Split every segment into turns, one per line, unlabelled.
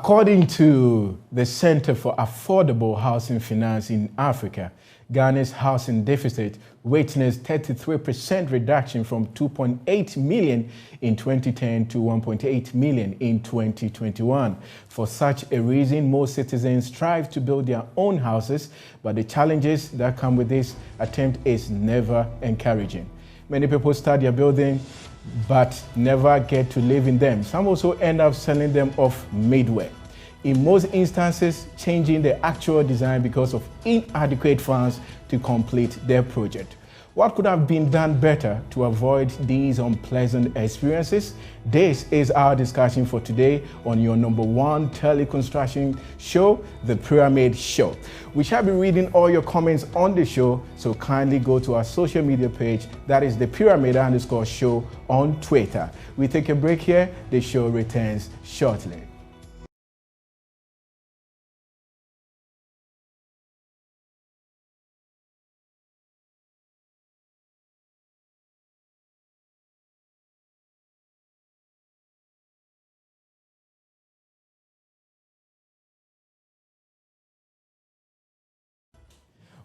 According to the Center for Affordable Housing Finance in Africa, Ghana's housing deficit witnessed 33% reduction from 2.8 million in 2010 to 1.8 million in 2021. For such a reason, most citizens strive to build their own houses, but the challenges that come with this attempt is never encouraging. Many people start their building but never get to live in them. Some also end up selling them off midway. In most instances, changing the actual design because of inadequate funds to complete their project. What could have been done better to avoid these unpleasant experiences? This is our discussion for today on your _1 tele-construction show, The Pyramid Show. We shall be reading all your comments on the show, so kindly go to our social media page, that is the Pyramid_show on Twitter. We take a break here, the show returns shortly.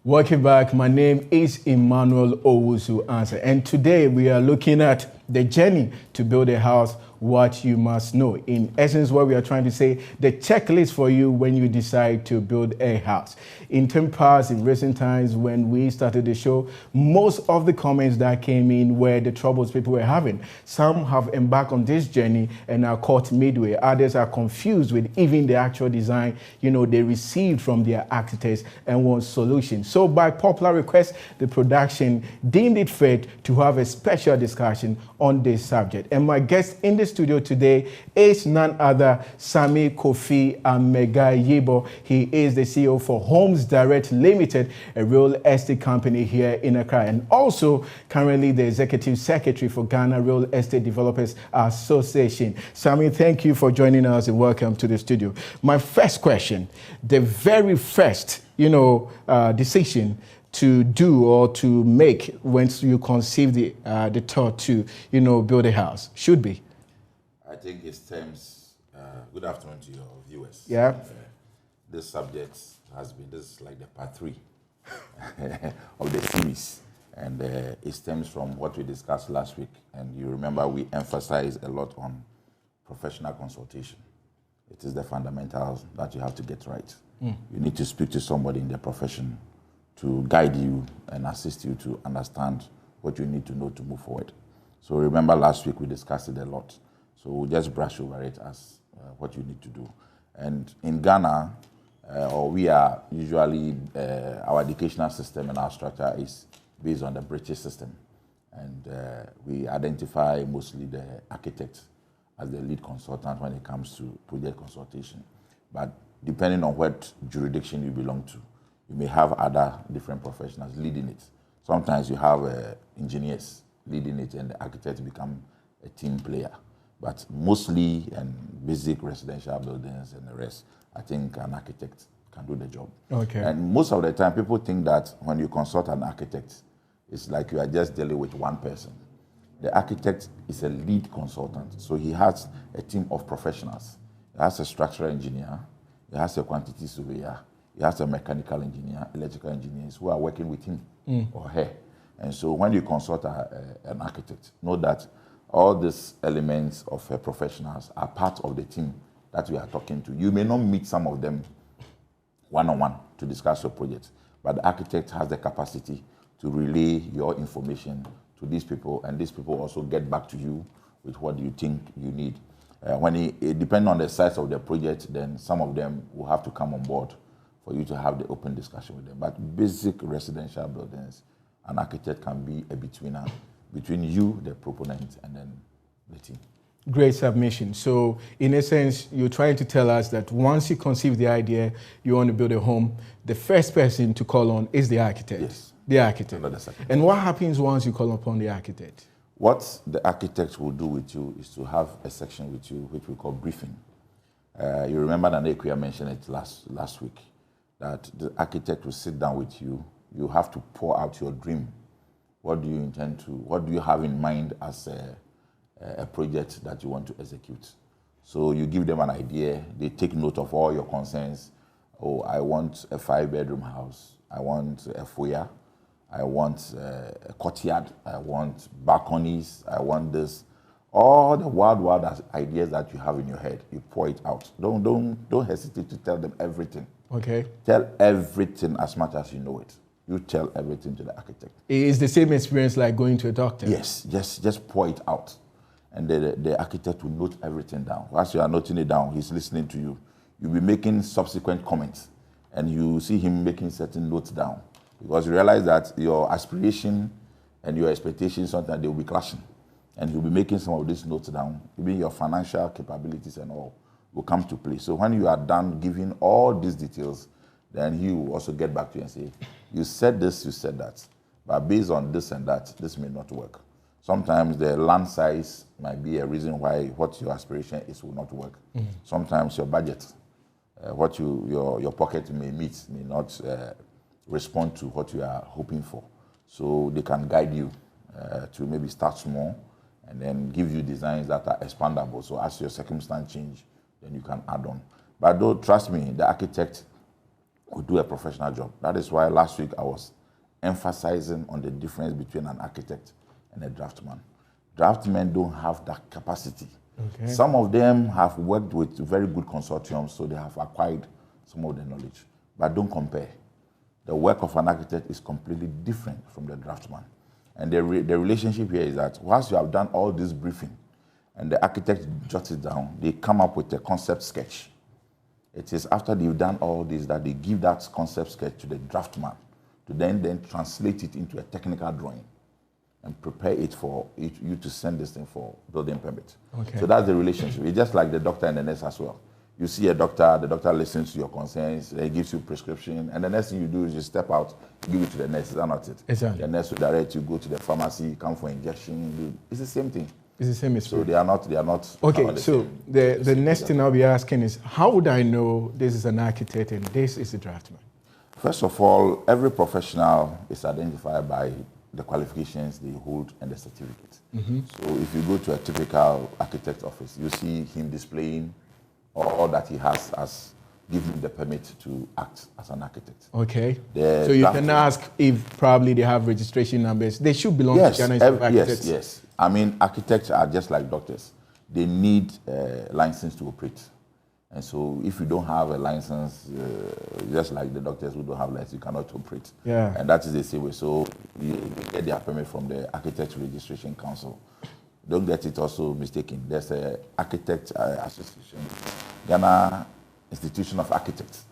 Welcome back. My name is Emmanuel Owusu-Ansah, and today we are looking at the journey to build a house, what you must know. In essence, what we are trying to say, the checklist for you when you decide to build a house. In recent times when we started the show, most of the comments that came in were the troubles people were having. Some have embarked on this journey and are caught midway. Others are confused with even the actual design, they received from their architects and want solutions. So by popular request, the production deemed it fit to have a special discussion on this subject. And my guest in the studio today is none other Sami Kofi Amega-Yibo. He is the CEO for Homes Direct Limited, a real estate company here in Accra, and also currently the Executive Secretary for Ghana Real Estate Developers Association. Sami, thank you for joining us and welcome to the studio. My first question, the very first, decision to do or to make once you conceive the thought to, build a house should be?
I think it stems, good afternoon to your viewers.
Yeah.
This subject this is like the part 3 of the series. And it stems from what we discussed last week. And you remember we emphasized a lot on professional consultation. It is the fundamentals that you have to get right. You need to speak to somebody in the profession to guide you and assist you to understand what you need to know to move forward. So remember last week we discussed it a lot. So we'll just brush over it as what you need to do. And in Ghana, we are usually, our educational system and our structure is based on the British system. And we identify mostly the architect as the lead consultant when it comes to project consultation. But depending on what jurisdiction you belong to, you may have other different professionals leading it. Sometimes you have engineers leading it and the architects become a team player. But mostly in basic residential buildings and the rest, I think an architect can do the job.
Okay.
And most of the time people think that when you consult an architect, it's like you are just dealing with one person. The architect is a lead consultant. So he has a team of professionals. He has a structural engineer, he has a quantity surveyor, he has a mechanical engineer, electrical engineers who are working with him or her. And so when you consult an architect, know that all these elements of professionals are part of the team that we are talking to. You may not meet some of them one-on-one to discuss your project, but the architect has the capacity to relay your information to these people, and these people also get back to you with what you think you need. When it depends on the size of the project, then some of them will have to come on board for you to have the open discussion with them. But basic residential buildings, an architect can be a betweener between you, the proponent, and then the team.
Great submission. So in a sense, you're trying to tell us that once you conceive the idea, you want to build a home, the first person to call on is the architect.
Yes.
The architect. And what happens once you call upon the architect?
What the architect will do with you is to have a section with you, which we call briefing. You remember that Ekuya mentioned it last week, that the architect will sit down with you. You have to pour out your dream. What do you have in mind as a project that you want to execute? So you give them an idea, they take note of all your concerns. Oh, I want a 5-bedroom house. I want a foyer. I want a courtyard. I want balconies. I want this. All the wild ideas that you have in your head, you pour it out. Don't hesitate to tell them everything.
Okay.
Tell everything as much as you know it. You tell everything to the architect.
It's the same experience like going to a doctor.
Yes, just pour it out. And the architect will note everything down. As you are noting it down, he's listening to you. You'll be making subsequent comments, and you see him making certain notes down. Because you realize that your aspiration and your expectations, sometimes they will be clashing. And you'll be making some of these notes down. Even your financial capabilities and all will come to play. So when you are done giving all these details, then he will also get back to you and say, you said this, you said that. But based on this and that, this may not work. Sometimes the land size might be a reason why what your aspiration is will not work. Sometimes your budget, what your pocket may meet, may not respond to what you are hoping for. So they can guide you to maybe start small and then give you designs that are expandable. So as your circumstance change, then you can add on. But though, trust me, the architect will do a professional job. That is why last week I was emphasizing on the difference between an architect and a draftsman. Draftsmen don't have that capacity. Okay. Some of them have worked with very good consortiums, so they have acquired some of the knowledge. But don't compare. The work of an architect is completely different from the draftsman. And the relationship here is that once you have done all this briefing and the architect jots it down, they come up with a concept sketch. It is after they've done all this that they give that concept sketch to the draftsman to then translate it into a technical drawing and prepare it for you to send this thing for building permit. Okay. So that's the relationship. It's just like the doctor and the nurse as well. You see a doctor, the doctor listens to your concerns, he gives you prescription, and the next thing you do is you step out, give it to the nurse. Is that not it?
Exactly.
The nurse will direct you, go to the pharmacy, come for injection. It's the same thing.
It's the same experience.
So they are not.
Okay, so the next thing I'll be asking is, how would I know this is an architect and this is a draftsman?
First of all, every professional is identified by the qualifications they hold and the certificate. So if you go to a typical architect office, you see him displaying all that he has as giving him the permit to act as an architect. Okay.
So you can ask if probably they have registration numbers. They should belong to Ghana Institute of Architects.
Yes. I mean, architects are just like doctors. They need a license to operate. And so if you don't have a license, just like the doctors who don't have license, you cannot operate. Yeah. And that is the same way. So you get their permit from the Architect Registration Council. Don't get it also mistaken. There's an architect association, Ghana Institution of Architects,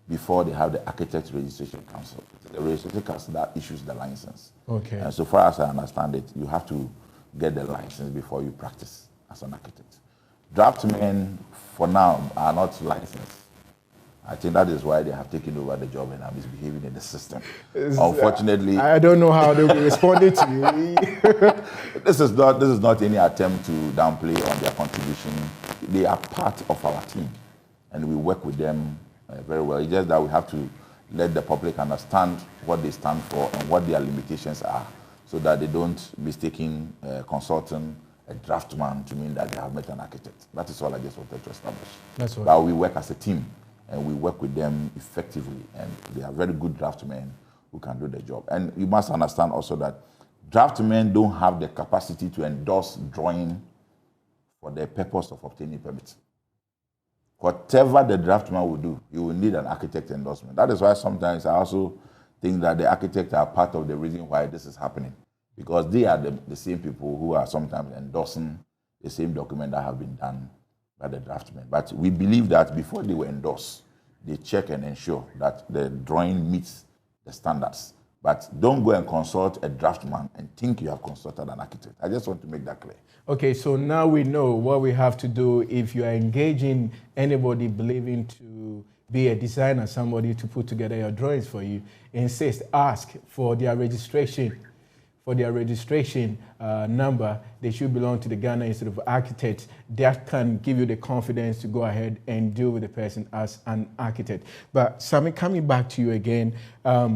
before they have the Architect Registration Council. The Registration Council that issues the license. Okay. And so far as I understand it, you have to get the license before you practice as an architect. Draftsmen, for now, are not licensed. I think that is why they have taken over the job and are misbehaving in the system. Unfortunately,
I don't know how they will respond to you.
This is not any attempt to downplay on their contribution. They are part of our team, and we work with them very well. It's just that we have to let the public understand what they stand for and what their limitations are, so that they don't mistaking a consultant, a draftsman, to mean that they have met an architect. That is all I just wanted to establish. That's right. But we work as a team, and we work with them effectively, and they are very good draftsmen who can do the job. And you must understand also that draftsmen don't have the capacity to endorse drawing for the purpose of obtaining permits. Whatever the draftsman will do, you will need an architect endorsement. That is why sometimes I also think that the architects are part of the reason why this is happening, because they are the same people who are sometimes endorsing the same document that have been done by the draftsmen. But we believe that before they will endorse, they check and ensure that the drawing meets the standards. But don't go and consult a draftsman and think you have consulted an architect. I just want to make that clear. Okay, so now we know what we have to do if you are engaging anybody believing to be a designer, somebody to put together your drawings for you. Insist, ask for their registration. For their registration number, they should belong to the Ghana Institute of Architects. That can give you the confidence to go ahead and deal with the person as an architect. But Sami, coming back to you again, how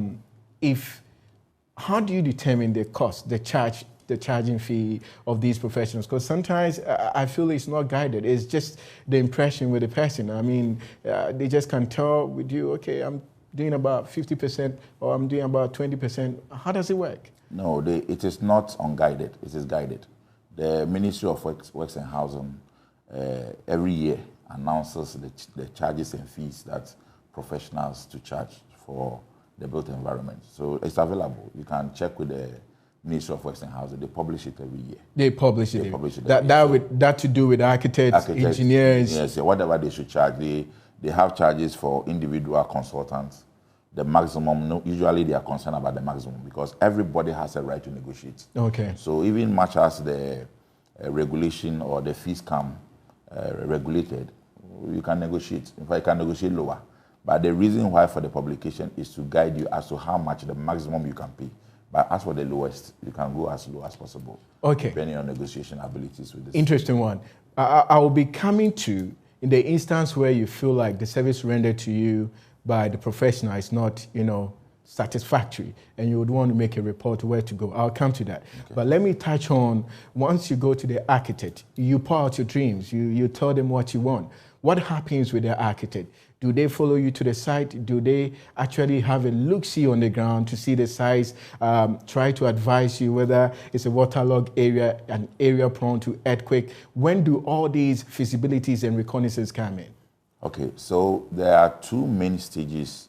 do you determine the cost, the charge
the charging fee of these professionals? Because sometimes I feel it's not guided. It's just the impression with the person. I mean, they just can tell with you, okay, I'm doing about 50% or I'm doing about 20%. How does it work?
No, it is not unguided. It is guided. The Ministry of Works and Housing every year announces the charges and fees that professionals to charge for the built environment. So it's available. You can check with the Ministry of Works and Housing. They publish it every year.
They publish it. That to do with architects, engineers.
Yes, whatever they should charge. They have charges for individual consultants. The maximum, usually they are concerned about the maximum because everybody has a right to negotiate.
Okay.
So even much as the regulation or the fees come regulated, you can negotiate. In fact, you can negotiate lower. But the reason why for the publication is to guide you as to how much the maximum you can pay. But as for the lowest, you can go as low as possible.
Okay.
Depending on negotiation abilities with this.
Interesting one. I will be coming to, in the instance where you feel like the service rendered to you by the professional is not, satisfactory, and you would want to make a report where to go. I'll come to that. Okay. But let me touch on, once you go to the architect, you pour out your dreams, you tell them what you want. What happens with the architect? Do they follow you to the site? Do they actually have a look-see on the ground to see the size, try to advise you whether it's a waterlogged area, an area prone to earthquake? When do all these feasibilities and reconnaissance come in?
Okay, so there are two main stages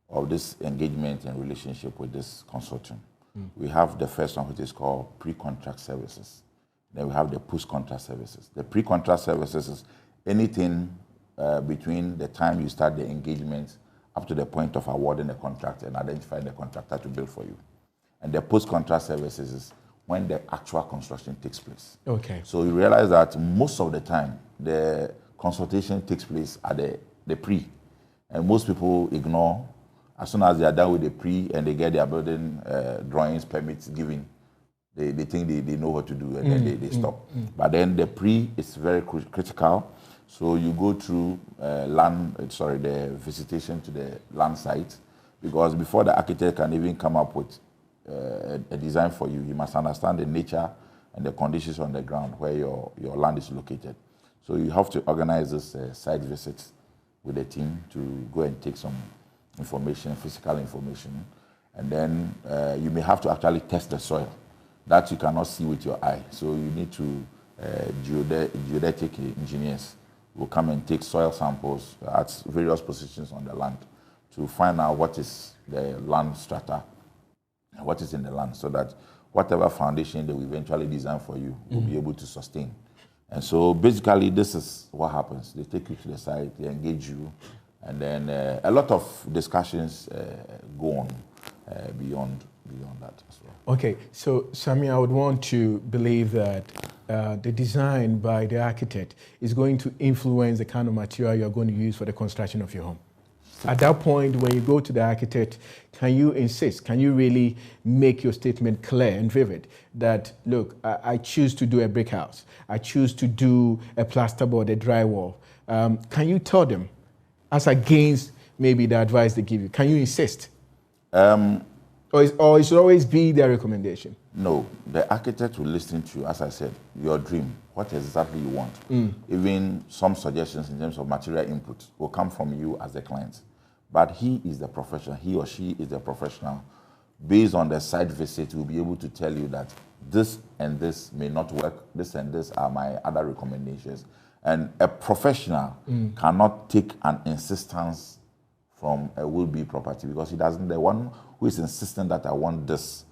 of this engagement and relationship with this consortium. We have the first one, which is called pre-contract services. Then we have the post-contract services. The pre-contract services is anything between the time you start the engagement up to the point of awarding the contract and identifying the contractor to build for you. And the post-contract services is when the actual construction takes place.
Okay.
So you realize that most of the time, the consultation takes place at the pre. And most people ignore. As soon as they are done with the pre and they get their building drawings, permits given, they think they know what to do and then they stop. But then the pre is very critical. So you go through the visitation to the land site, because before the architect can even come up with a design for you, you must understand the nature and the conditions on the ground where your land is located. So you have to organize this site visits with the team to go and take some information, physical information, and then you may have to actually test the soil. That you cannot see with your eye. So you need to geodetic engineers will come and take soil samples at various positions on the land to find out what is the land strata, what is in the land, so that whatever foundation they will eventually design for you will be able to sustain. And so basically this is what happens. They take you to the site, they engage you, and then a lot of discussions go on beyond that as well.
Okay, so Sammy, I would want to believe that the design by the architect is going to influence the kind of material you're going to use for the construction of your home. At that point, when you go to the architect, can you insist, can you really make your statement clear and vivid that, look, I choose to do a brick house, I choose to do a plasterboard, a drywall. Can you tell them, as against maybe the advice they give you, can you insist? Or it should always be their recommendation?
No, the architect will listen to you, as I said, your dream, what exactly you want. Even some suggestions in terms of material input will come from you as the client. But he is the professional, he or she is the professional. Based on the site visit, will be able to tell you that this and this may not work, this and this are my other recommendations. And a professional cannot take an insistence from a will-be property, because he doesn't, the one who is insisting that I want this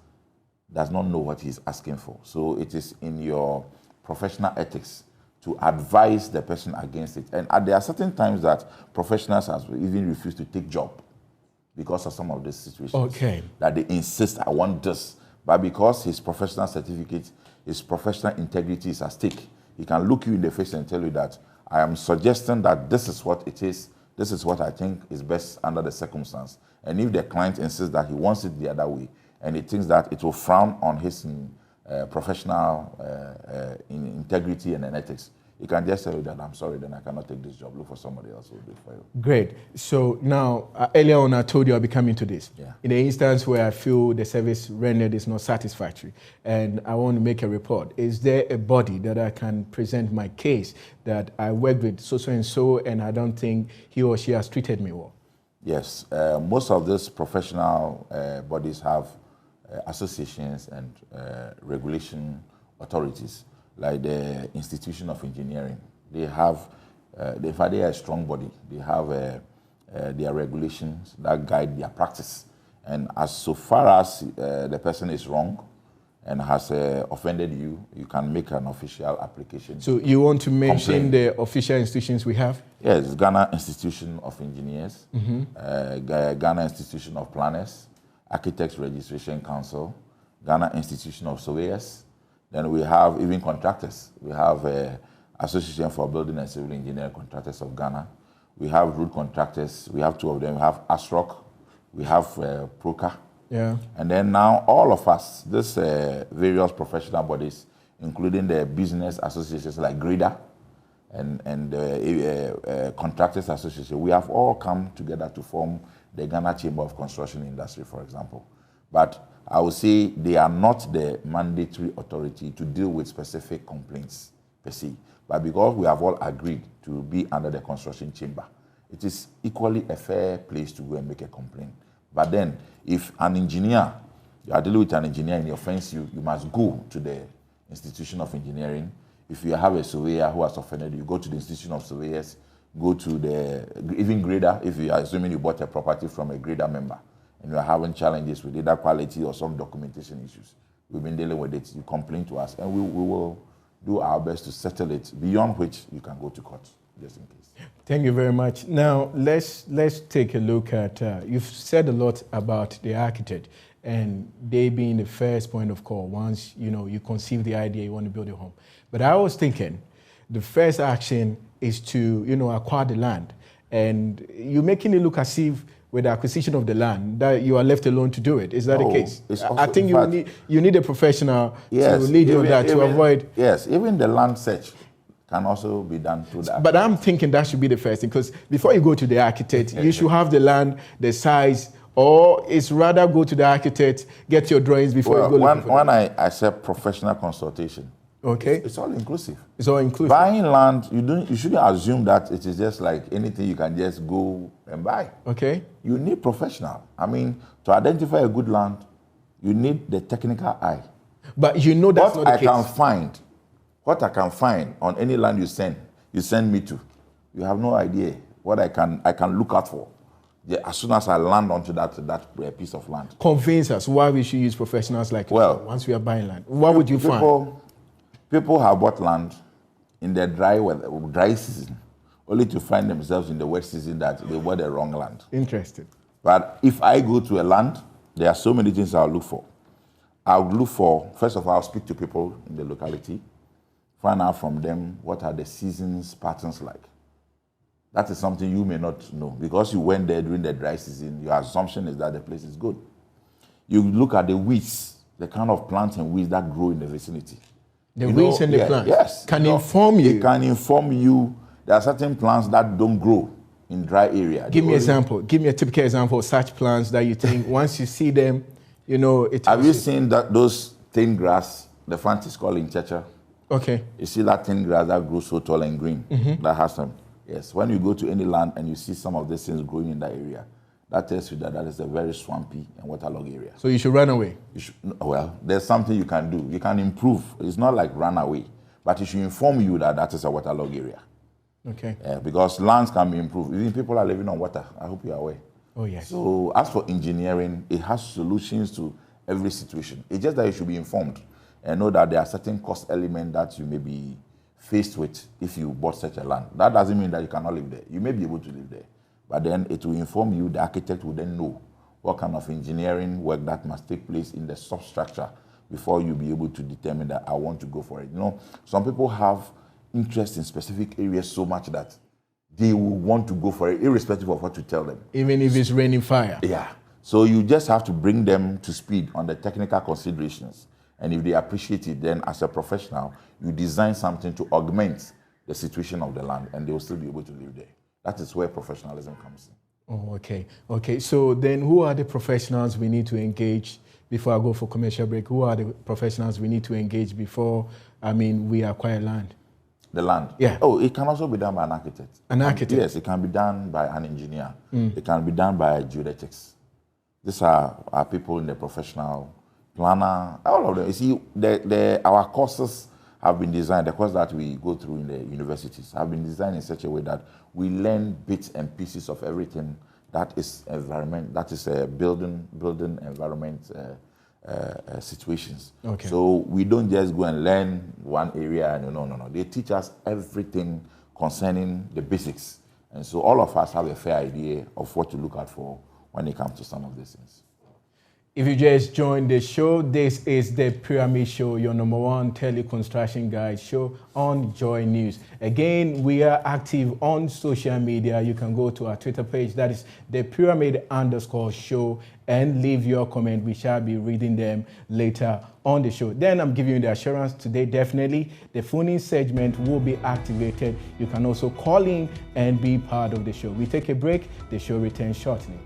does not know what he's asking for. So it is in your professional ethics to advise the person against it. And there are certain times that professionals have even refused to take job because of some of these situations.
Okay.
That they insist, I want this. But because his professional certificate, his professional integrity is at stake, he can look you in the face and tell you that I am suggesting that this is what it is, this is what I think is best under the circumstance. And if the client insists that he wants it the other way, and he thinks that it will frown on his professional integrity and ethics, he can just tell you that I'm sorry, then I cannot take this job. Look for somebody else who will do it for you.
Great. So now, earlier on, I told you I'll be coming to this.
Yeah.
In the instance where I feel the service rendered is not satisfactory, and I want to make a report, is there a body that I can present my case that I worked with so and so, and I don't think he or she has treated me well?
Yes. Most of these professional bodies have associations and regulation authorities, like the Institution of Engineering. They have, in fact, they are a strong body. They have their regulations that guide their practice. And as so far as the person is wrong and has offended you, you can make an official application.
So you want to mention the official institutions we have?
Yes, Ghana Institution of Engineers, Ghana Institution of Planners, Architects Registration Council, Ghana Institution of Surveyors. Then we have even contractors. We have Association for Building and Civil Engineering Contractors of Ghana. We have road contractors. We have two of them. We have ASROC. We have PROCA.
Yeah. And
then now all of us, these various professional bodies, including the business associations like GRIDA and Contractors Association, we have all come together to form the Ghana Chamber of Construction Industry, for example. But I would say they are not the mandatory authority to deal with specific complaints per se. But because we have all agreed to be under the construction chamber, it is equally a fair place to go and make a complaint. But then, if an engineer, you are dealing with an engineer and he offends you, you must go to the Institution of Engineering. If you have a surveyor who has offended you, go to the Institution of Surveyors, go to the, even grader, if you are assuming you bought a property from a grader member, and you are having challenges with either quality or some documentation issues, we've been dealing with it. You complain to us, and we will do our best to settle it, beyond which you can go to court, just in case.
Thank you very much. Now, let's take a look at, you've said a lot about the architect, and they being the first point of call once, you conceive the idea you want to build a home. But I was thinking, the first action is to, acquire the land. And you're making it look as if with the acquisition of the land, that you are left alone to do it. Is that the case? I think you need a professional to lead you on that to avoid...
Yes, even the land search can also be done through that.
But I'm thinking that should be the first thing, because before you go to the architect, you should have the land, the size, or it's rather go to the architect, get your drawings before you go.
When I accept professional consultation,
okay,
it's all inclusive.
It's all inclusive.
Buying land, you shouldn't assume that it is just like anything you can just go and buy.
Okay.
You need professional. I mean, to identify a good land, you need the technical eye.
But that's not the case.
What I can find on any land you send me to, you have no idea what I can look out for. Yeah, as soon as I land onto that piece of land.
Convince us why we should use professionals like yourself once we are buying land. What would you find?
People have bought land in the dry season, only to find themselves in the wet season that they bought the wrong land.
Interesting.
But if I go to a land, there are so many things I'll look for. First of all, I'll speak to people in the locality, find out from them what are the seasons patterns like. That is something you may not know. Because you went there during the dry season, your assumption is that the place is good. You look at the weeds, the kind of plants and weeds that grow in the vicinity.
The weeds and the plants?
Yes.
Can inform you?
It can inform you. There are certain plants that don't grow in dry area.
Give me an example. Give me a typical example of such plants that you think once you see them,
Have you seen those thin grass? The plant is called inchecha.
Okay.
You see that thin grass that grows so tall and green? Mm-hmm. That has some. Yes. When you go to any land and you see some of these things growing in that area, that tells you that is a very swampy and waterlogged area.
So you should run away?
Well, there's something you can do. You can improve. It's not like run away, but it should inform you that is a waterlogged area.
Okay.
Because lands can be improved. Even people are living on water. I hope you are aware.
Oh, yes.
So as for engineering, it has solutions to every situation. It's just that you should be informed and know that there are certain cost elements that you may be faced with if you bought such a land. That doesn't mean that you cannot live there. You may be able to live there. But then it will inform you, the architect will then know what kind of engineering work that must take place in the substructure before you be able to determine that I want to go for it. Some people have interest in specific areas so much that they will want to go for it, irrespective of what you tell them. Even
if it's raining fire.
Yeah. So you just have to bring them to speed on the technical considerations. And if they appreciate it, then as a professional, you design something to augment the situation of the land, and they will still be able to live there. That is where professionalism comes in.
Oh, okay. Okay. So then who are the professionals we need to engage before I go for commercial break? Who are the professionals we need to engage before, we acquire land?
The land?
Yeah.
Oh, it can also be done by an architect.
An architect?
Yes, it can be done by an engineer. It can be done by geodetics. These are people in the professional planner, all of them. You see, our courses have been designed, the course that we go through in the universities have been designed in such a way that we learn bits and pieces of everything that is environment, that is building environment situations.
Okay.
So we don't just go and learn one area. No. They teach us everything concerning the basics. And so all of us have a fair idea of what to look out for when it comes to some of these things.
If you just joined the show, this is the Pyramid Show, your #1 tele-construction guide show on Joy News. Again, we are active on social media. You can go to our Twitter page, that is the Pyramid_show, and leave your comment. We shall be reading them later on the show. Then I'm giving you the assurance today, definitely, the phone-in segment will be activated. You can also call in and be part of the show. We take a break. The show returns shortly.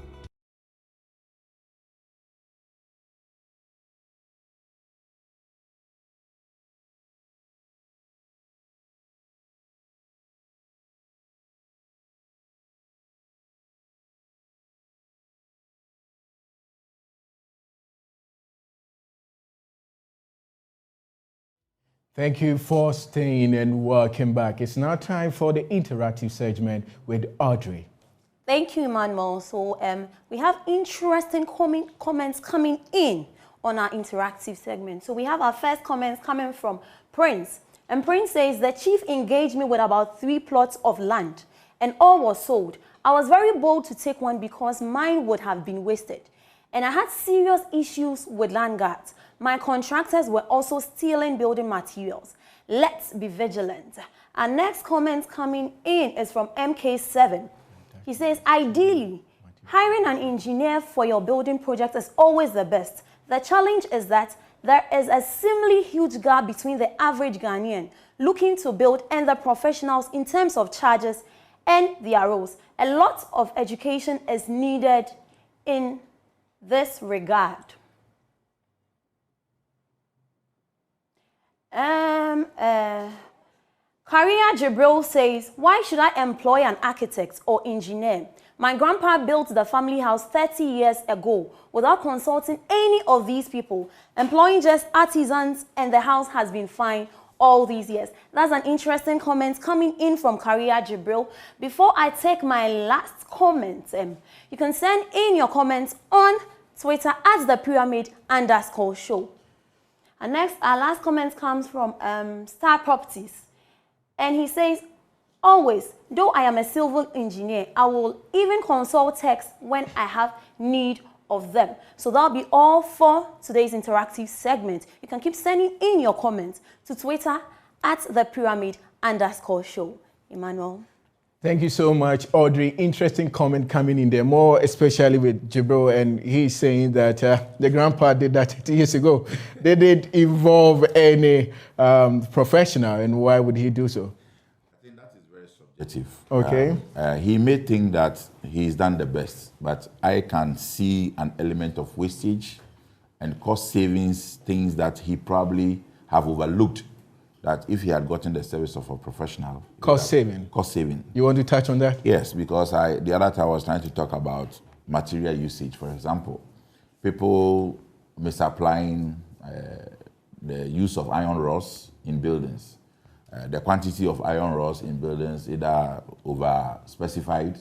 Thank you for staying and welcome back. It's now time for the interactive segment with Audrey.
Thank you, Emmanuel. So we have interesting comments coming in on our interactive segment. So we have our first comments coming from Prince. And Prince says, the chief engaged me with about 3 plots of land and all was sold. I was very bold to take one because mine would have been wasted. And I had serious issues with land guards. My contractors were also stealing building materials. Let's be vigilant. Our next comment coming in is from MK7. He says, ideally, hiring an engineer for your building project is always the best. The challenge is that there is a seemingly huge gap between the average Ghanaian looking to build and the professionals in terms of charges and their roles. A lot of education is needed in this regard. Karia Jibril says, why should I employ an architect or engineer? My grandpa built the family house 30 years ago without consulting any of these people, employing just artisans, and the house has been fine all these years. That's an interesting comment coming in from Karia Jibril. Before I take my last comment, you can send in your comments on Twitter at the Pyramid_show. And next, our last comment comes from Star Properties. And he says, always, though I am a civil engineer, I will even consult techs when I have need of them. So that'll be all for today's interactive segment. You can keep sending in your comments to Twitter at the Pyramid_show. Emmanuel.
Thank you so much, Audrey. Interesting comment coming in there, more especially with Jibril, and he's saying that the grandpa did that 30 years ago. They didn't involve any professional, and why would he do so?
I think that is very subjective.
Okay.
He may think that he's done the best, but I can see an element of wastage and cost savings, things that he probably have overlooked, that if he had gotten the service of a professional.
Cost saving.
Cost saving.
You want to touch on that?
Yes, because the other time I was trying to talk about material usage, for example. People misapplying the use of iron rods in buildings. The quantity of iron rods in buildings either over-specified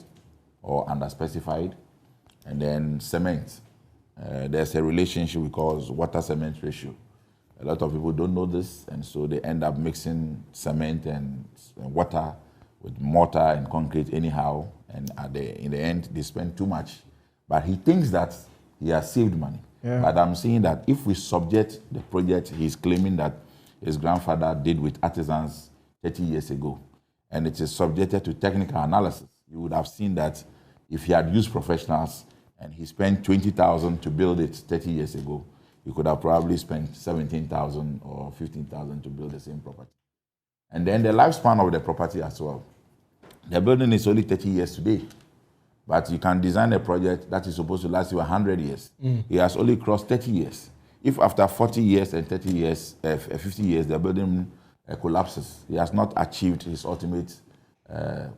or under-specified. And then cement. There's a relationship we call water-cement ratio. A lot of people don't know this, and so they end up mixing cement and water with mortar and concrete anyhow, and in the end, they spend too much. But he thinks that he has saved money.
Yeah.
But I'm saying that if we subject the project he's claiming that his grandfather did with artisans 30 years ago, and it is subjected to technical analysis, you would have seen that if he had used professionals and he spent 20,000 to build it 30 years ago, you could have probably spent 17,000 or 15,000 to build the same property. And And then the lifespan of the property as well. The building is only 30 years today, but you can design a project that is supposed to last you 100 years. He has only crossed 30 years. If after 40 years and 30 years, 50 years, the building collapses, he has not achieved his ultimate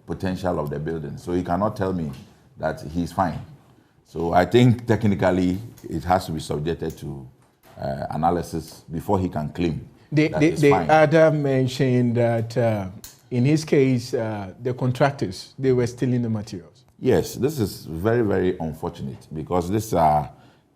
potential of the building. So he cannot tell me that he's fine. So I think technically it has to be subjected to analysis before he can claim that it's fine.
The other mentioned that in his case, the contractors, they were stealing the materials.
Yes, this is very, very unfortunate because these are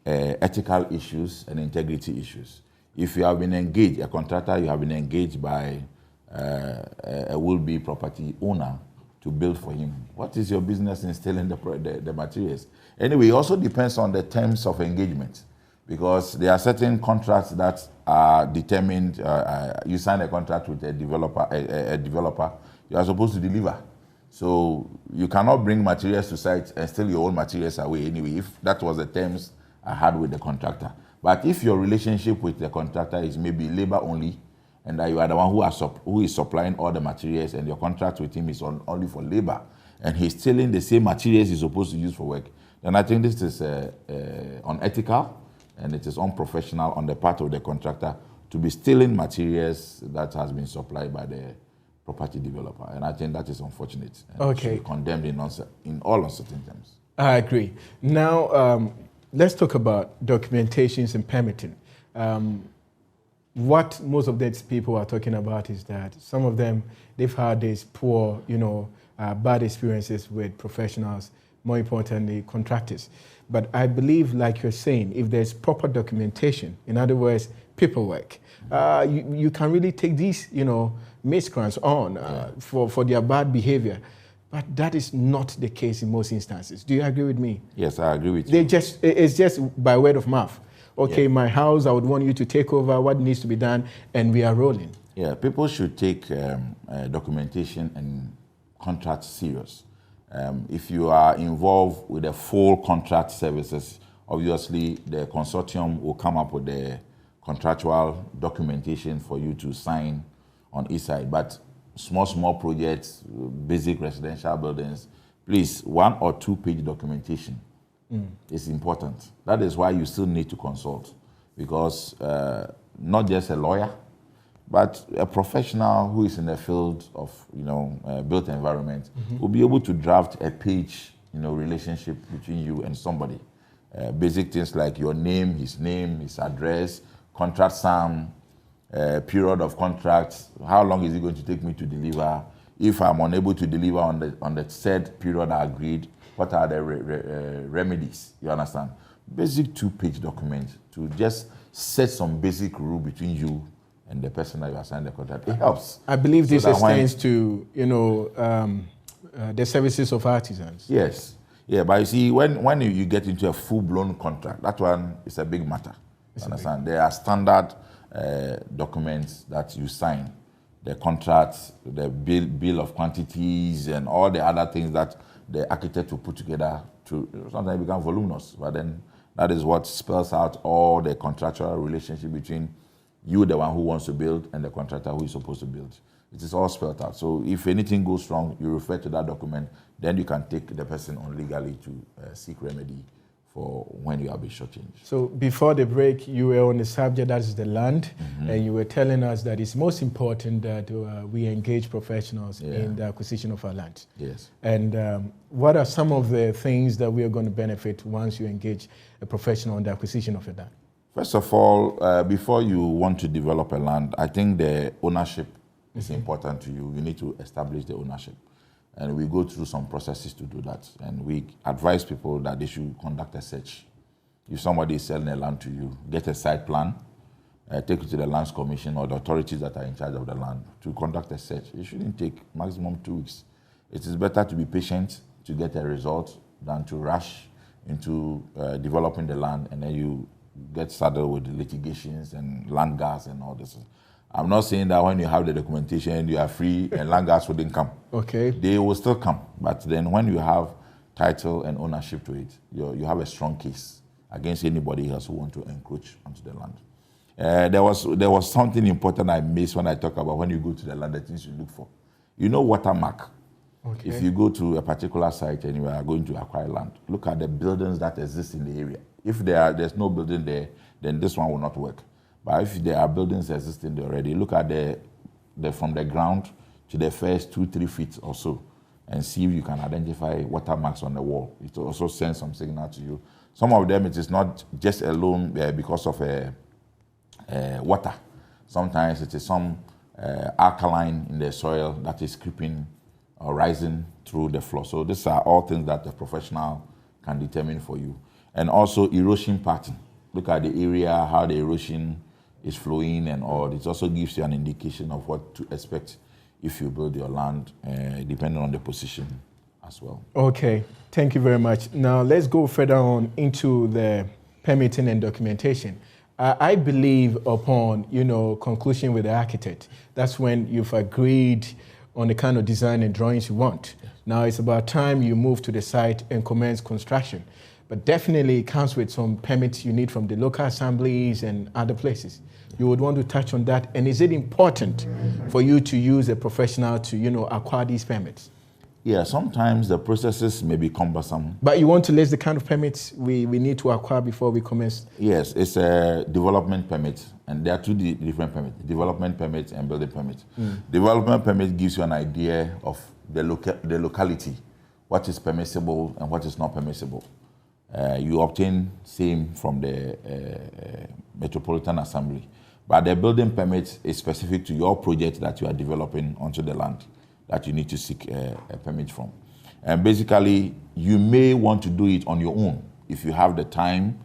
ethical issues and integrity issues. If you have been engaged, a contractor, you have been engaged by a will-be property owner to build for him, what is your business in stealing the materials? Anyway, it also depends on the terms of engagement because there are certain contracts that are determined. You sign a contract with a developer, you are supposed to deliver. So you cannot bring materials to site and steal your own materials away anyway, if that was the terms I had with the contractor. But if your relationship with the contractor is maybe labor only, and that you are the one who is supplying all the materials and your contract with him is only for labor, and he's stealing the same materials he's supposed to use for work, then I think this is unethical and it is unprofessional on the part of the contractor to be stealing materials that has been supplied by the property developer. And I think that is unfortunate and should be condemned in all uncertain terms.
I agree. Now, let's talk about documentations and permitting. What most of these people are talking about is that some of them, they've had these poor, bad experiences with professionals, more importantly, contractors. But I believe, like you're saying, if there's proper documentation, in other words, paperwork, you can really take these, miscreants on for their bad behavior. But that is not the case in most instances. Do you agree with me?
Yes, I agree with you.
It's just by word of mouth. Okay, my house, I would want you to take over what needs to be done, and we are rolling.
Yeah, people should take documentation and contracts serious. If you are involved with the full contract services, obviously the consortium will come up with the contractual documentation for you to sign on each side. But small projects, basic residential buildings, please, 1 or 2 page documentation is important. That is why you still need to consult, because not just a lawyer, but a professional who is in the field of built environment will be able to draft a page relationship between you and somebody. Basic things like your name, his address, contract sum, period of contract, how long is it going to take me to deliver? If I'm unable to deliver on the said period I agreed, what are the remedies? You understand? Basic 2-page document to just set some basic rule between you and the person that you assign the contract. It helps.
I believe this extends to the services of artisans.
Yes. Yeah, but you see, when you get into a full-blown contract, that one is a big matter. You understand? There are standard documents that you sign, the contracts, the bill of quantities, and all the other things that the architect will put together to sometimes become voluminous. But then that is what spells out all the contractual relationship between you, the one who wants to build, and the contractor who is supposed to build. It is all spelled out. So if anything goes wrong, you refer to that document, then you can take the person on legally to seek remedy for when you have been shortchanged. So
before the break, you were on the subject, that is the land, and you were telling us that it's most important that we engage professionals in the acquisition of our land.
Yes.
And what are some of the things that we are going to benefit once you engage a professional in the acquisition of a land?
First of all, before you want to develop a land, I think the ownership is important to you. You need to establish the ownership. And we go through some processes to do that. And we advise people that they should conduct a search. If somebody is selling a land to you, get a site plan, take it to the Lands Commission or the authorities that are in charge of the land to conduct a search. It shouldn't take maximum 2 weeks. It is better to be patient to get a result than to rush into developing the land and then you get saddled with the litigations and land gas and all this. I'm not saying that when you have the documentation, you are free and land gas wouldn't come.
Okay.
They will still come. But then when you have title and ownership to it, you have a strong case against anybody else who want to encroach onto the land. There was something important I missed when I talk about when you go to the land, the things you look for. You know, watermark.
Okay.
If you go to a particular site and you are going to acquire land, look at the buildings that exist in the area. If there's no building there, then this one will not work. But if there are buildings existing there already, look at the from the ground to the first 2-3 feet or so, and see if you can identify watermarks on the wall. It will also send some signal to you. Some of them, it is not just alone because of water. Sometimes it is some alkaline in the soil that is creeping or rising through the floor. So these are all things that the professional can determine for you. And also erosion pattern. Look at the area, how the erosion is flowing and all. It also gives you an indication of what to expect if you build your land, depending on the position as well.
Okay, thank you very much. Now let's go further on into the permitting and documentation. I believe upon, conclusion with the architect, that's when you've agreed on the kind of design and drawings you want. Yes. Now it's about time you move to the site and commence construction. But definitely it comes with some permits you need from the local assemblies and other places. You would want to touch on that. And is it important for you to use a professional to, acquire these permits?
Yeah, sometimes the processes may be cumbersome.
But you want to list the kind of permits we need to acquire before we commence?
Yes, it's a development permit. And there are two different permits, development permit and building permit. Development permit gives you an idea of the locality, what is permissible and what is not permissible. You obtain same from the Metropolitan Assembly. But the building permit is specific to your project that you are developing onto the land that you need to seek a permit from. And basically, you may want to do it on your own if you have the time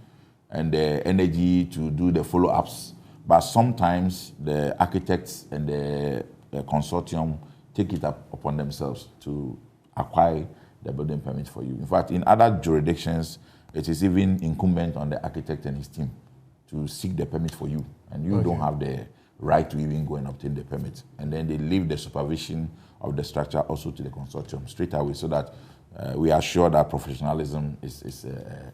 and the energy to do the follow-ups. But sometimes the architects and the consortium take it upon themselves to acquire the building permit for you. In fact, in other jurisdictions, it is even incumbent on the architect and his team to seek the permit for you. And you don't have the right to even go and obtain the permit. And then they leave the supervision of the structure also to the consortium straight away, so that we are sure that professionalism is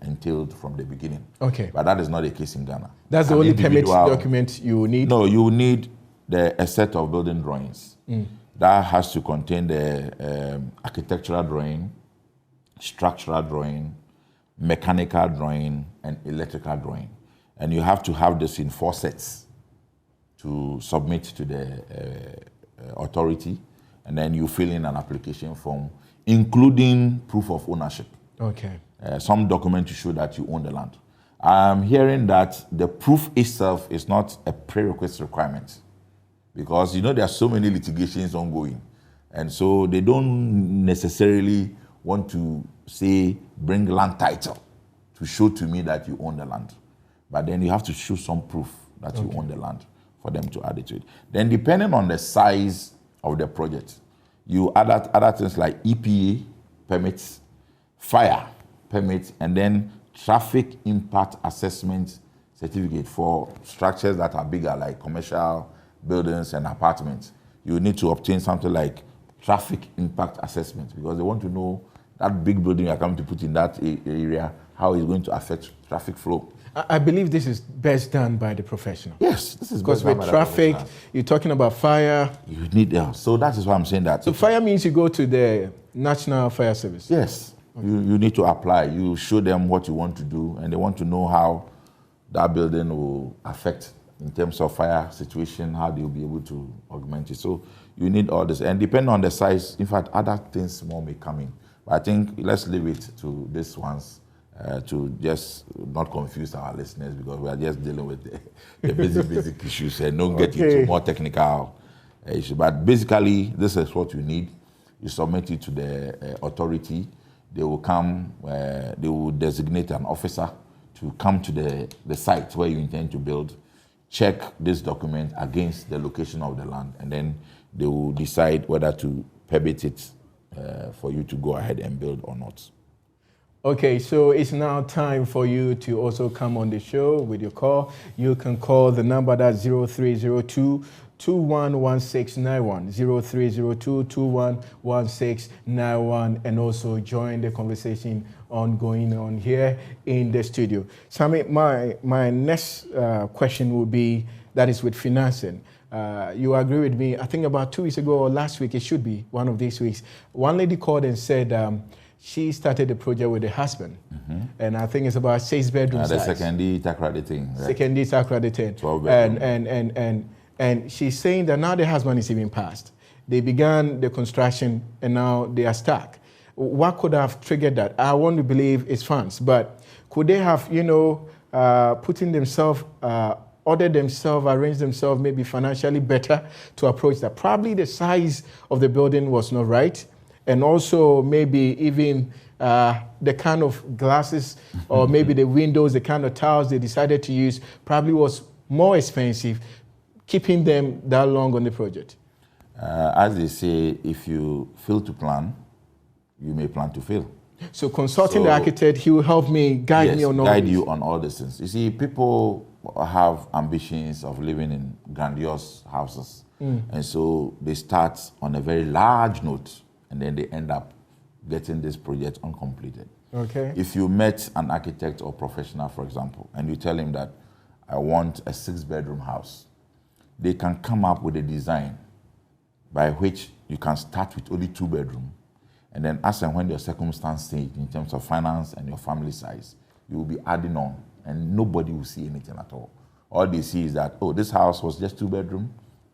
entailed from the beginning.
Okay.
But that is not the case in Ghana.
That's the only permit document you need?
No, you need a set of building drawings. That has to contain the architectural drawing, structural drawing, mechanical drawing, and electrical drawing. And you have to have this in 4 sets to submit to the authority. And then you fill in an application form, including proof of ownership.
Okay.
Some document to show that you own the land. I'm hearing that the proof itself is not a prerequisite requirement, because there are so many litigations ongoing. And so they don't necessarily want to say, bring land title to show to me that you own the land. But then you have to show some proof that you own the land for them to add it to it. Then depending on the size of the project, you add other things like EPA permits, fire permits, and then traffic impact assessment certificate for structures that are bigger, like commercial buildings and apartments. You need to obtain something like traffic impact assessment, because they want to know that big building you are coming to put in that area, how it's going to affect traffic flow.
I believe this is best done by the professional.
Yes, this is
because with traffic, you're talking about fire.
You need so that is why I'm saying that.
So fire means you go to the National Fire Service.
Yes, you need to apply. You show them what you want to do, and they want to know how that building will affect in terms of fire situation, how they'll be able to augment it. So you need all this, and depending on the size, in fact, other things more may come in. But I think let's leave it to this ones. To just not confuse our listeners, because we are just dealing with the basic issues and don't get into more technical issues. But basically, this is what you need. You submit it to the authority. They will come, they will designate an officer to come to the site where you intend to build, check this document against the location of the land, and then they will decide whether to permit it for you to go ahead and build or not.
Okay, so it's now time for you to also come on the show with your call. You can call the number that's 0302 211691, 0302 211691, and also join the conversation ongoing on here in the studio. Sammy, my next question will be, that is with financing. You agree with me, I think about 2 weeks ago or last week, it should be one of these weeks, one lady called and said she started the project with her husband, and I think it's about 6 bedrooms.
The second accrediting. Right?
Second accrediting.
12 bedrooms.
And she's saying that now the husband is even passed. They began the construction and now they are stuck. What could have triggered that? I want to believe it's funds, but could they have, putting themselves, ordered themselves, arranged themselves maybe financially better to approach that? Probably the size of the building was not right. And also maybe even the kind of glasses or maybe the windows, the kind of tiles they decided to use probably was more expensive, keeping them that long on the project.
As they say, if you fail to plan, you may plan to fail.
So consulting the architect, he will help me, guide me on all
guide you on all these things. You see, people have ambitions of living in grandiose houses. And so they start on a very large note, and then they end up getting this project uncompleted.
Okay.
If you met an architect or professional, for example, and you tell him that I want a 6-bedroom house, they can come up with a design by which you can start with only 2 bedrooms, and then as and when your circumstance change in terms of finance and your family size, you will be adding on, and nobody will see anything at all. All they see is that, oh, this house was just 2 bedrooms,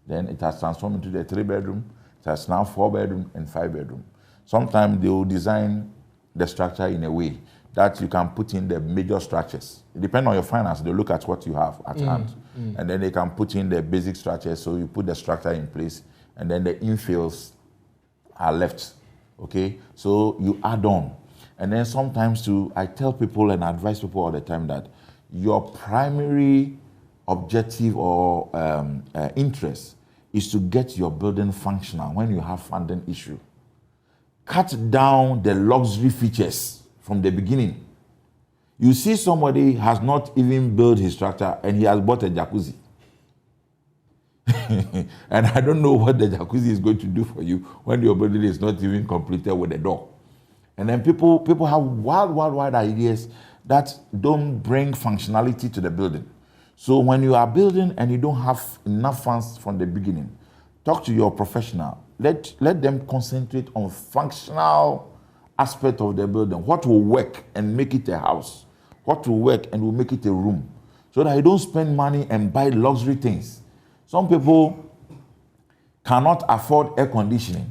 then it has transformed into a 3-bedroom, it has now 4-bedroom and 5-bedroom. Sometimes they will design the structure in a way that you can put in the major structures. It depends on your finance. They look at what you have at hand. And then they can put in the basic structure, so you put the structure in place, and then the infills are left, okay? So you add on. And then sometimes too, I tell people and advise people all the time that your primary objective or interest is to get your building functional when you have funding issue. Cut down the luxury features from the beginning. You see somebody has not even built his structure and he has bought a jacuzzi. And I don't know what the jacuzzi is going to do for you when your building is not even completed with a door. And then people have wild ideas that don't bring functionality to the building. So when you are building and you don't have enough funds from the beginning, talk to your professional. Let them concentrate on functional aspect of the building. What will work and make it a house? What will work and will make it a room? So that you don't spend money and buy luxury things. Some people cannot afford air conditioning,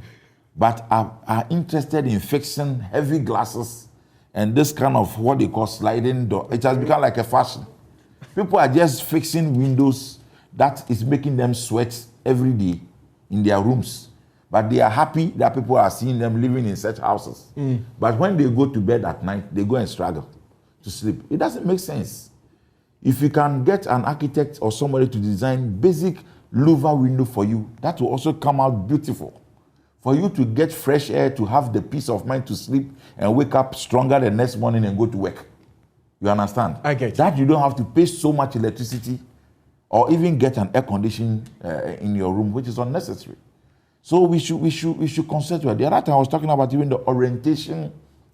but are interested in fixing heavy glasses and this kind of what they call sliding door. It has become like a fashion. People are just fixing windows that is making them sweat every day in their rooms. But they are happy that people are seeing them living in such houses. But when they go to bed at night, they go and struggle to sleep. It doesn't make sense. If you can get an architect or somebody to design basic louver window for you, that will also come out beautiful. For you to get fresh air, to have the peace of mind to sleep and wake up stronger the next morning and go to work. You understand?
I get
that. You don't have to pay so much electricity or even get an air conditioning in your room, which is unnecessary. So we should consider. The other time I was talking about even the orientation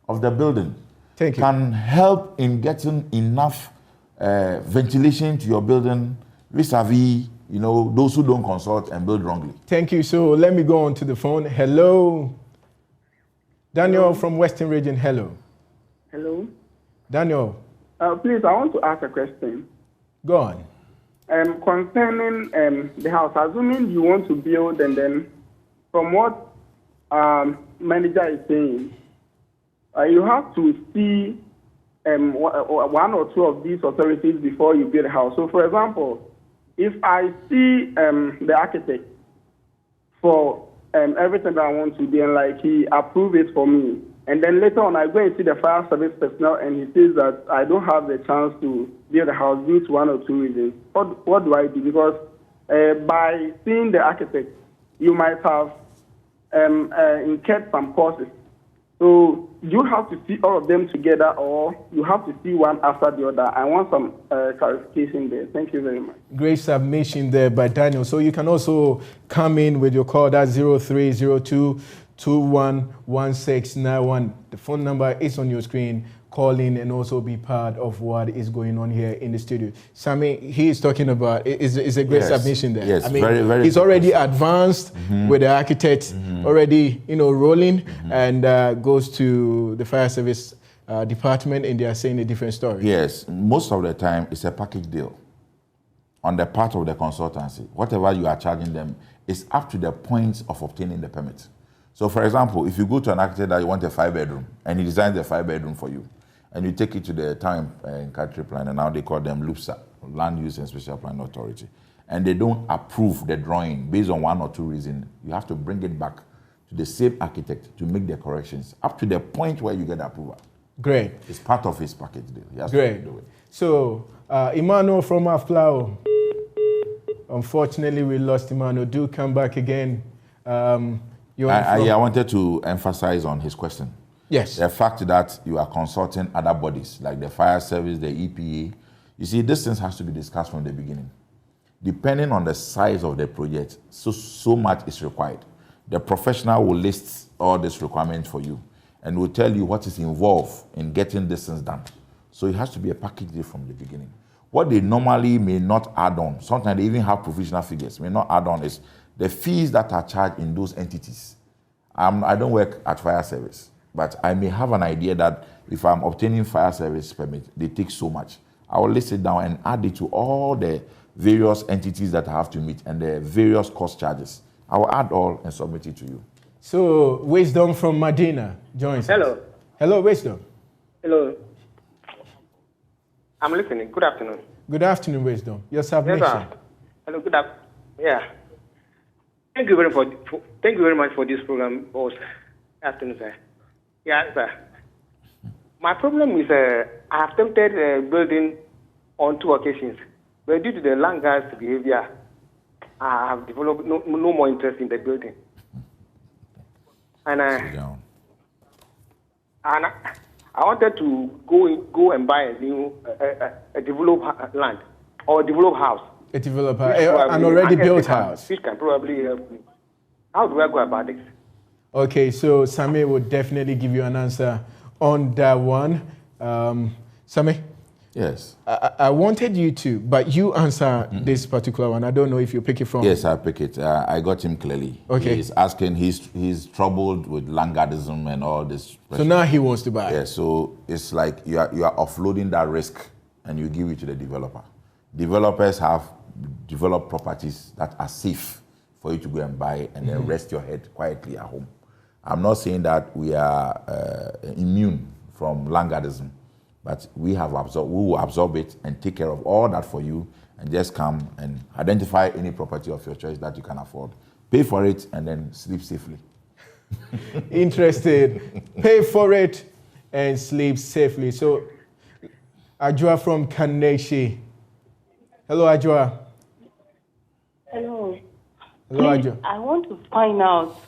of the building.
Thank you.
Can help in getting enough ventilation to your building vis-a-vis, those who don't consult and build wrongly.
Thank you. So let me go on to the phone. Hello. Daniel from Western Region. Hello.
Hello.
Daniel.
Please, I want to ask a question.
Go on.
Concerning the house, assuming you want to build, and then from what manager is saying, you have to see one or two of these authorities before you build a house. So, for example, if I see the architect for everything that I want to do, and like he approves it for me, and then later on I go and see the fire service personnel and he says that I don't have the chance to build a house due to one or two reasons, what do I do? Because by seeing the architect, you might have incurred some costs. So you have to see all of them together, or you have to see one after the other. I want some clarification there. Thank you very much.
Great submission there by Daniel. So you can also come in with your call. That's 0302-211691. The phone number is on your screen. Call in and also be part of what is going on here in the studio. Sammy, he is talking about, is a great submission there.
Yes,
I mean,
very, very
he's already advanced with the architect, already, rolling, and goes to the fire service department, and they are saying a different story.
Yes, most of the time it's a package deal on the part of the consultancy. Whatever you are charging them is up to the point of obtaining the permit. So for example, if you go to an architect that you want a 5-bedroom and he designs a 5-bedroom for you, and you take it to the town and country plan, and now they call them LUPSA, Land Use and Special Plan Authority, and they don't approve the drawing based on 1 or 2 reasons, you have to bring it back to the same architect to make the corrections up to the point where you get approval.
Great.
It's part of his package deal. He has
Great.
to do it.
So, Emmanuel from Aflao. Unfortunately, we lost Emmanuel. Do come back again.
I wanted to emphasize on his question.
Yes.
The fact that you are consulting other bodies like the fire service, the EPA. You see, this thing has to be discussed from the beginning. Depending on the size of the project, so much is required. The professional will list all these requirements for you and will tell you what is involved in getting this thing done. So it has to be a package deal from the beginning. What they normally may not add on, sometimes they even have provisional figures, may not add on, is the fees that are charged in those entities. I don't work at fire service, but I may have an idea that if I'm obtaining fire service permit, they take so much. I will list it down and add it to all the various entities that I have to meet and the various cost charges. I will add all and submit it to you.
So, Wisdom from Medina joins us.
Hello.
Hello, Wisdom.
Hello. I'm listening. Good afternoon.
Good afternoon, Wisdom. Your submission.
Yes, sir. Hello. Good afternoon. Yeah. Thank you very much for this program. Good afternoon, sir. Yeah, sir. My problem is I have attempted building on 2 occasions, but due to the land guard's behavior, I have developed no more interest in the building. And I wanted to go and buy a new developed land or developed house.
A developer, an already built house.
Which can probably help me. How do I go about this?
Okay, so Sami will definitely give you an answer on that one. Sami?
Yes.
I wanted you to, but you answer this particular one. I don't know if you pick it from.
Yes, I pick it. I got him clearly.
Okay.
He's asking, he's troubled with landguardism and all this.
So now he wants to buy.
Yeah, so it's like you are offloading that risk and you give it to the developer. Developers have developed properties that are safe for you to go and buy and then rest your head quietly at home. I'm not saying that we are immune from landguardism, but we will absorb it and take care of all that for you and just come and identify any property of your choice that you can afford. Pay for it and then sleep safely.
Interested. Pay for it and sleep safely. So, Ajua from Kaneshi. Hello, Ajua.
Hello.
Hello, Ajua.
I want to find out.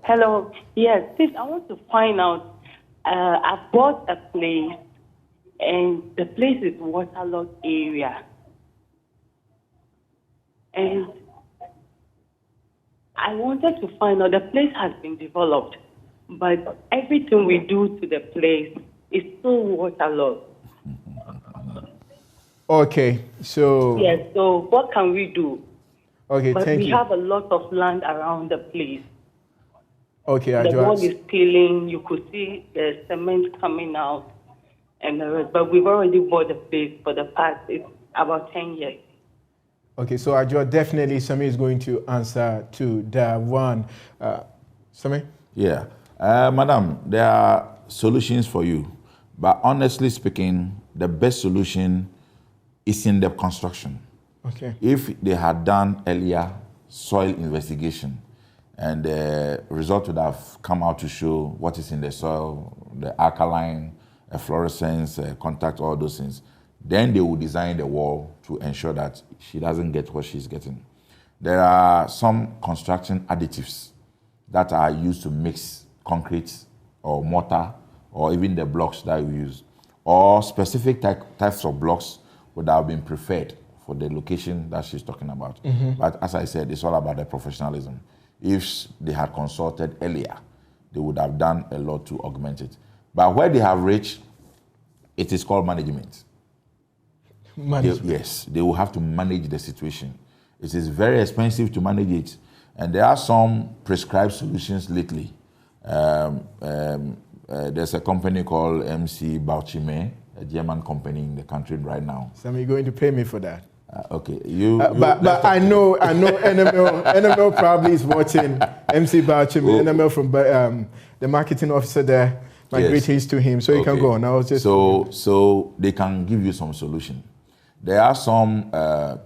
Hello. Yes, please, I want to find out. I bought a place, and the place is waterlogged area. And I wanted to find out, the place has been developed, but everything we do to the place is still waterlogged.
Okay, so.
Yes, so what can we do?
Okay,
but
thank you.
we have a lot of land around the place.
Okay,
The
Ajua.
wall is peeling. You could see the cement coming out, and the rest. But we've already bought the place for the past about 10 years.
Okay, so Ajua, definitely Sami is going to answer to that one. Sami?
Yeah. Madam, there are solutions for you. But honestly speaking, the best solution is in the construction.
Okay.
If they had done earlier soil investigation and the result would have come out to show what is in the soil, the alkaline, fluorescence, contact, all those things, then they will design the wall to ensure that she doesn't get what she's getting. There are some construction additives that are used to mix concrete or mortar or even the blocks that we use, or specific types of blocks would have been preferred for the location that she's talking about. But as I said, it's all about the professionalism. If they had consulted earlier, they would have done a lot to augment it. But where they have reached, it is called management. Yes, they will have to manage the situation. It is very expensive to manage it. And there are some prescribed solutions lately. There's a company called MC Bauchime, a German company in the country right now.
Sam, you're going to pay me for that.
Okay,
but I know NML probably is watching. MC Bauchime, NML from the marketing officer there. My greetings to him. So you can go on. I was just
so they can give you some solution. There are some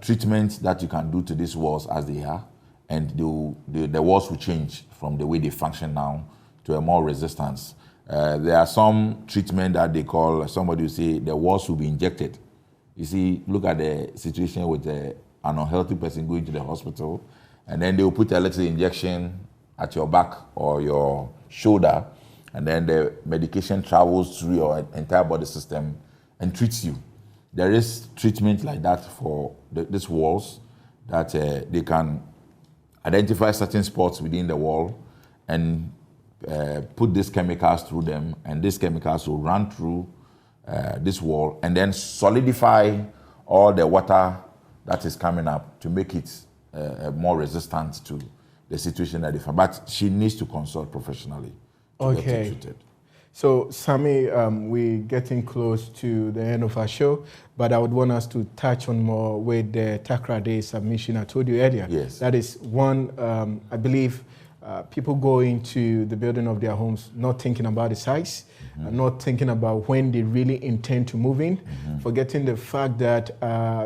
treatments that you can do to these walls as they are, and the walls will change from the way they function now to a more resistance. There are some treatment that they call, somebody will say, the walls will be injected. You see, look at the situation with an unhealthy person going to the hospital, and then they will put a little injection at your back or your shoulder, and then the medication travels through your entire body system and treats you. There is treatment like that for these walls that they can identify certain spots within the wall and put these chemicals through them, and these chemicals will run through this wall and then solidify all the water that is coming up to make it more resistant to the situation that they find. But she needs to consult professionally to get it treated.
So, Sammy, we're getting close to the end of our show, but I would want us to touch on more with the Takra Day submission I told you earlier.
Yes.
That is one, I believe, people go into the building of their homes not thinking about the size, not thinking about when they really intend to move in, forgetting the fact that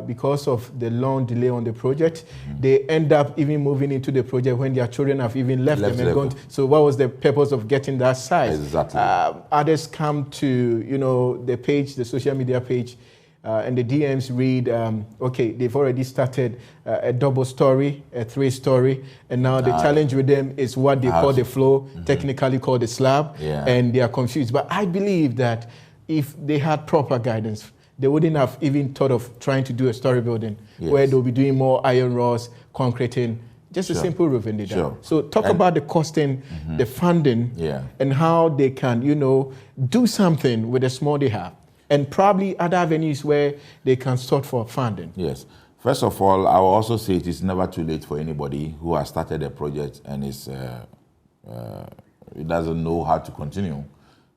because of the long delay on the project, they end up even moving into the project when their children have even left them and gone. So what was the purpose of getting that size?
Exactly.
Others come to, the page, the social media page, and the DMs read, okay, they've already started a double story, a 3-story, and now the challenge with them is what they call the floor, technically called the slab, and they are confused. But I believe that if they had proper guidance, they wouldn't have even thought of trying to do a story building where they'll be doing more iron rods, concreting, just a simple roof in the down. So talk about the costing, the funding, and how they can, do something with the small they have. And probably other avenues where they can sort for funding.
Yes. First of all, I will also say it is never too late for anybody who has started a project and it doesn't know how to continue.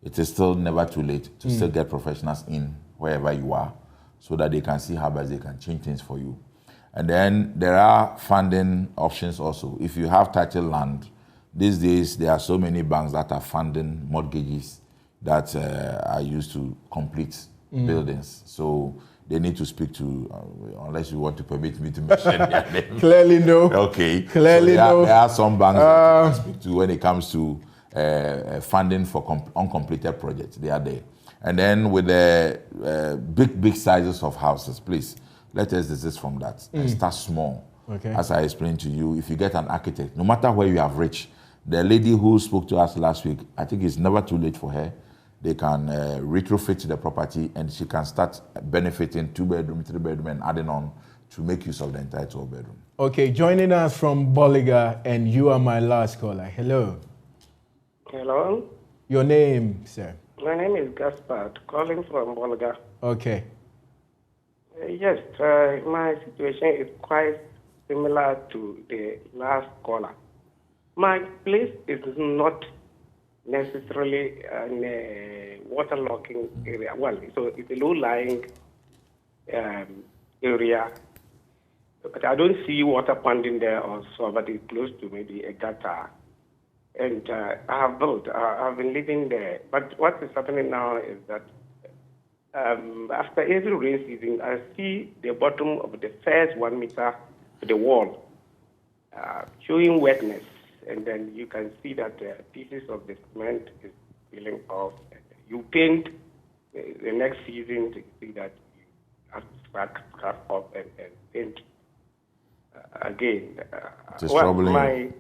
It is still never too late to still get professionals in wherever you are so that they can see how best they can change things for you. And then there are funding options also. If you have title land, these days there are so many banks that are funding mortgages that are used to complete buildings. So they need to speak to, unless you want to permit me to mention their name.
Clearly no.
Okay.
Clearly no.
There are some banks that you can speak to when it comes to funding for uncompleted projects. They are there. And then with the big sizes of houses, please, let us desist from that and start small.
Okay.
As I explained to you, if you get an architect, no matter where you have reached, the lady who spoke to us last week, I think it's never too late for her. They can retrofit the property and she can start benefiting 2-bedroom, 3-bedroom and adding on to make use of the entire 12-bedroom. Okay,
joining us from Bolliger, and you are my last caller. Hello.
Hello.
Your name, sir?
My name is Gaspard, calling from Bolliger.
Okay.
Yes, my situation is quite similar to the last caller. My place is not necessarily in a waterlogging area. Well, so it's a low-lying area. But I don't see water ponding there also, but it's close to maybe a gutter. And I have built, I've been living there. But what is happening now is that after every rain season, I see the bottom of the first 1 meter of the wall showing wetness. And then you can see that pieces of the cement is peeling off. You paint the next season to see that you have to scrap up and paint again.
It's troubling.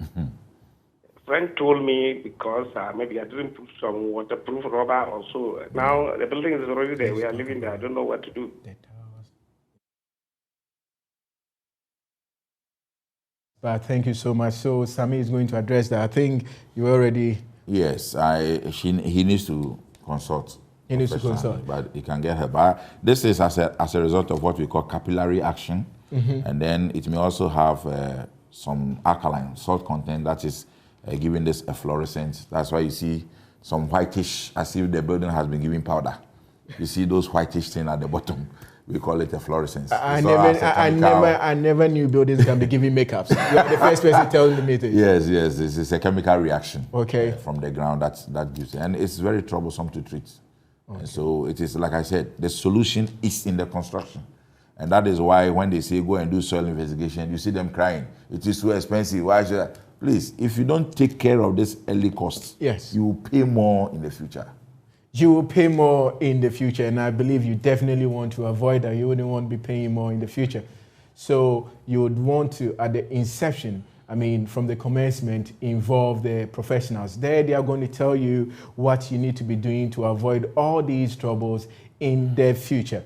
friend told me because maybe I didn't put some waterproof rubber or so. Now the building is already there. We are living there. I don't know what to do.
But thank you so much. So Sami is going to address that. I think you already...
Yes, he needs to consult.
He needs to consult.
But he can get her. But this is as a result of what we call capillary action. And then it may also have some alkaline salt content that is giving this efflorescence. That's why you see some whitish, as if the building has been given powder. You see those whitish things at the bottom. We call it efflorescence.
I never knew buildings can be giving makeups. You are the first person telling me this.
Yes. It's a chemical reaction.
Okay.
From the ground that gives it. And it's very troublesome to treat. Okay. And so it is, like I said, the solution is in the construction. And that is why when they say go and do soil investigation, you see them crying. It is too expensive. Why should I? Please, if you don't take care of this early costs,
yes,
you will pay more in the future.
You will pay more in the future, and I believe you definitely want to avoid that. You wouldn't want to be paying more in the future. So you would want to, at the inception, I mean, from the commencement, involve the professionals. There they are going to tell you what you need to be doing to avoid all these troubles in the future.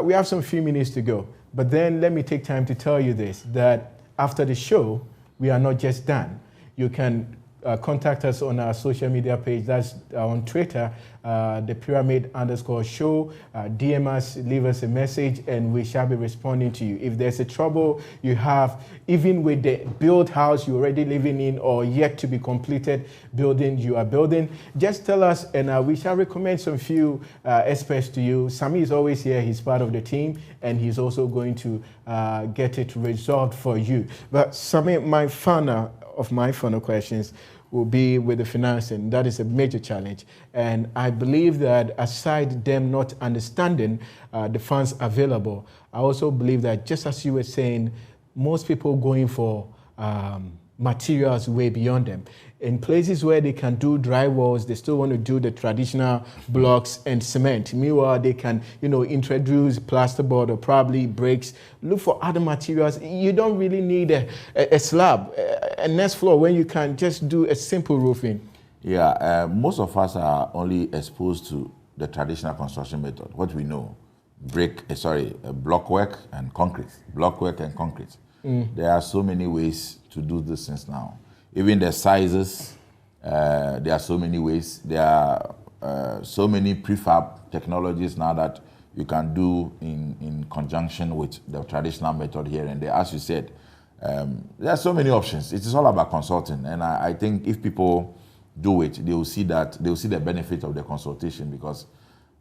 We have some few minutes to go, but then let me take time to tell you this, that after the show, we are not just done. You can contact us on our social media page. That's on Twitter, the pyramid_show. DM us, leave us a message, and we shall be responding to you. If there's a trouble you have, even with the built house you're already living in or yet to be completed building you are building, just tell us, and we shall recommend some few experts to you. Sami is always here. He's part of the team, and he's also going to get it resolved for you. But Sami, my final questions will be with the financing. That is a major challenge. And I believe that aside them not understanding the funds available, I also believe that, just as you were saying, most people going for materials way beyond them. In places where they can do dry walls, they still want to do the traditional blocks and cement. Meanwhile, they can, introduce plasterboard or probably bricks. Look for other materials. You don't really need a slab, a next floor, when you can just do a simple roofing.
Yeah, most of us are only exposed to the traditional construction method. What we know, block work and concrete. Block work and concrete. There are so many ways to do these things now. Even the sizes, there are so many ways. There are so many prefab technologies now that you can do in conjunction with the traditional method here and there. As you said, there are so many options. It is all about consulting. And I think if people do it, they will see the benefit of the consultation, because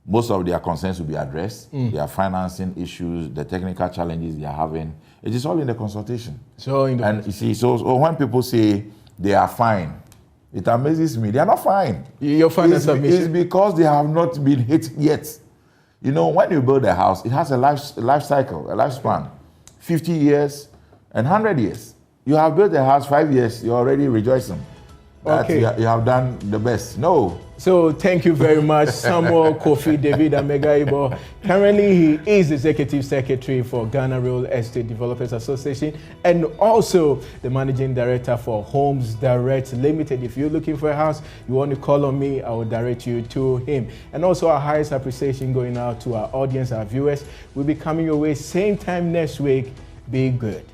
most of their concerns will be addressed. Their financing issues, the technical challenges they are having, it is all in the consultation. And you see, so when people say they are fine, it amazes me. They are not fine.
Your finance submission
is because they have not been hit yet. When you build a house, it has a life cycle, a lifespan, 50 years and 100 years. You have built a house 5 years, you're already rejoicing. Okay. You have done the best. No.
So thank you very much, Samuel Kofi David Amegaibo. Currently, he is Executive Secretary for Ghana Real Estate Developers Association and also the Managing Director for Homes Direct Limited. If you're looking for a house, you want to call on me, I will direct you to him. And also our highest appreciation going out to our audience, our viewers. We'll be coming your way same time next week. Be good.